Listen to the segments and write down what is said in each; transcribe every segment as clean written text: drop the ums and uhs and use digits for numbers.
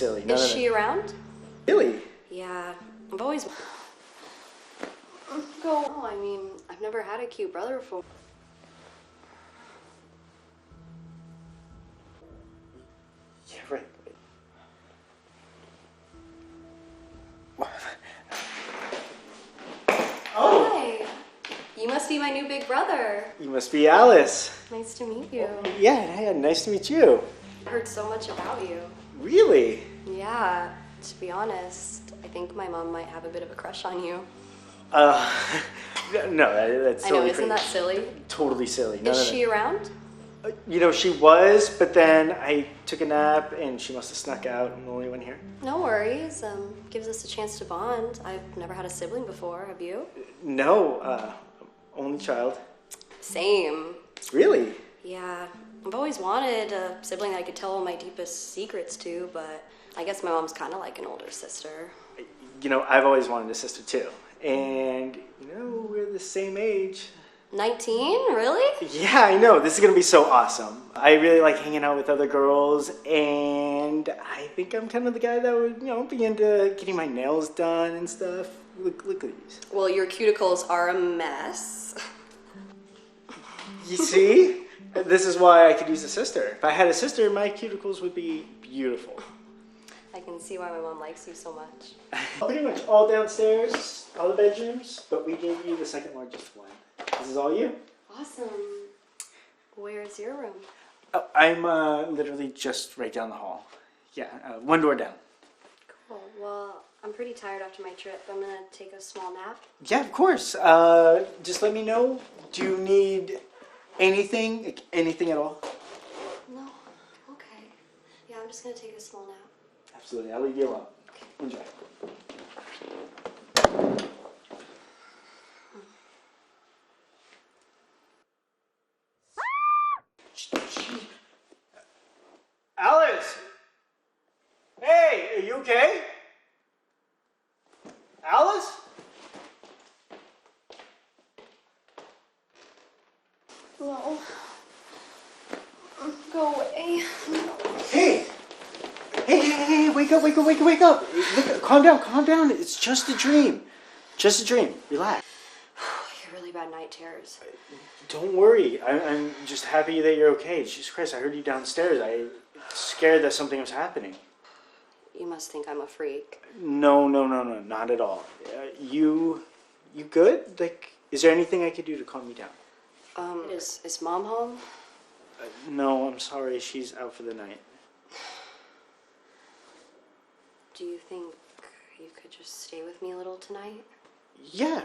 silly. Is she around? Really? Yeah, I've always... Oh, I mean, I've never had a cute brother before. Yeah, right. Oh! Hi! You must be my new big brother. You must be Alice. Nice to meet you. Yeah, nice to meet you. I heard so much about you. Really? Yeah, to be honest, I think my mom might have a bit of a crush on you. No, that's I know, isn't that silly? Totally silly. No, Is she around? You know, she was, but then I took a nap and she must have snuck out. I'm the only one here. No worries. Gives us a chance to bond. I've never had a sibling before. Have you? No, only child. Same. Really? Yeah. I've always wanted a sibling I could tell all my deepest secrets to, but I guess my mom's kind of like an older sister. You know, I've always wanted a sister too. And, you know, we're the same age. 19? Really? Yeah, I know. This is going to be so awesome. I really like hanging out with other girls, and I think I'm kind of the guy that would, you know, be into getting my nails done and stuff. Look at these. Well, your cuticles are a mess. You see? This is why I could use a sister. If I had a sister, my cuticles would be beautiful. I can see why my mom likes you so much. Pretty much all downstairs, all the bedrooms, but we gave you the second largest one. This is all you? Awesome. Where's your room? Oh, I'm literally just right down the hall. Yeah, one door down. Cool. Well, I'm pretty tired after my trip. I'm gonna take a small nap. Yeah, of course. Just let me know. Do you need anything? Like, anything at all? No. Okay. Yeah, I'm just gonna take a small nap. Absolutely. I'll leave you alone. Okay. Enjoy. Alice! Hey, are you okay? Alice? No. Go away. Hey! Hey, wake up. Look, calm down. It's just a dream. Just a dream. Relax. You're really bad night terrors. Don't worry. I'm just happy that you're okay. Jesus Christ, I heard you downstairs. I'm scared that something was happening. You must think I'm a freak. No, not at all. You good? Like, is there anything I could do to calm you down? Is Mom home? No, I'm sorry. She's out for the night. Do you think you could just stay with me a little tonight? Yeah,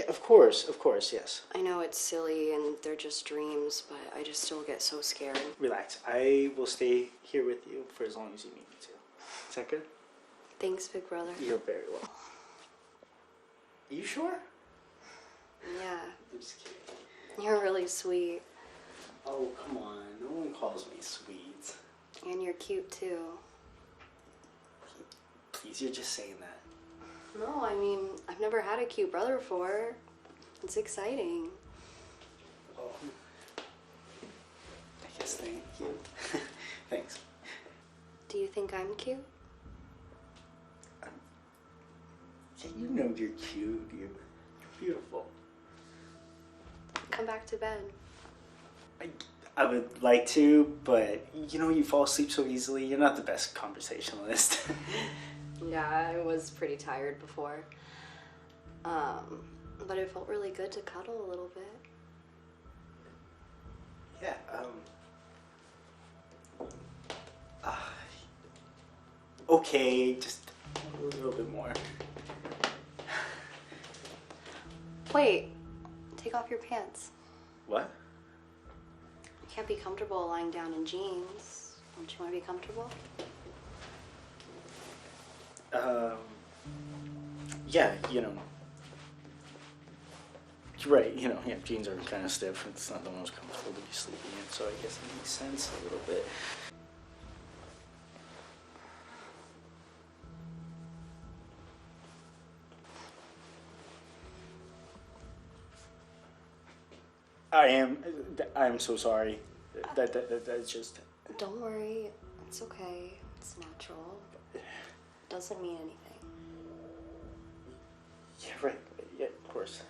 of course, yes. I know it's silly and they're just dreams, but I just still get so scared. Relax. I will stay here with you for as long as you need me to. Is that good? Thanks, big brother. You're very well. Are you sure? Yeah. I'm just kidding. You're really sweet. Oh, come on. No one calls me sweet. And you're cute, too. Please, you're just saying that. No, I mean, I've never had a cute brother before. It's exciting. Oh. I guess thank you. Thanks. Do you think I'm cute? Yeah, you know you're cute. You're beautiful. Come back to bed. I would like to, but you know you fall asleep so easily. You're not the best conversationalist. Yeah, I was pretty tired before. But it felt really good to cuddle a little bit. Yeah, okay, just a little bit more. Wait, take off your pants. What? You can't be comfortable lying down in jeans. Don't you want to be comfortable? Yeah, you know. You're right, you know, yeah, jeans are kind of stiff. It's not the most comfortable to be sleeping in, so I guess it makes sense a little bit. I'm so sorry. That's just... Don't worry, it's okay. It's natural. doesn't mean anything. Yeah, right. Yeah, of course.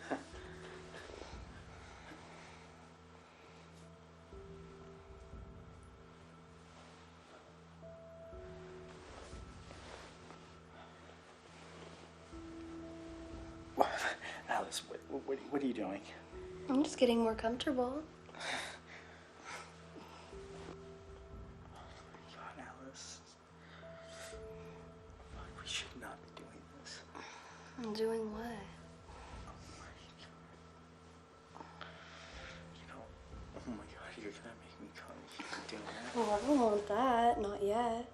Alice, what are you doing? I'm just getting more comfortable. God, Alice. We should not be doing this. I'm doing what? Oh my God, you're gonna make me come. You keep doing that. Oh, I don't want that. Not yet.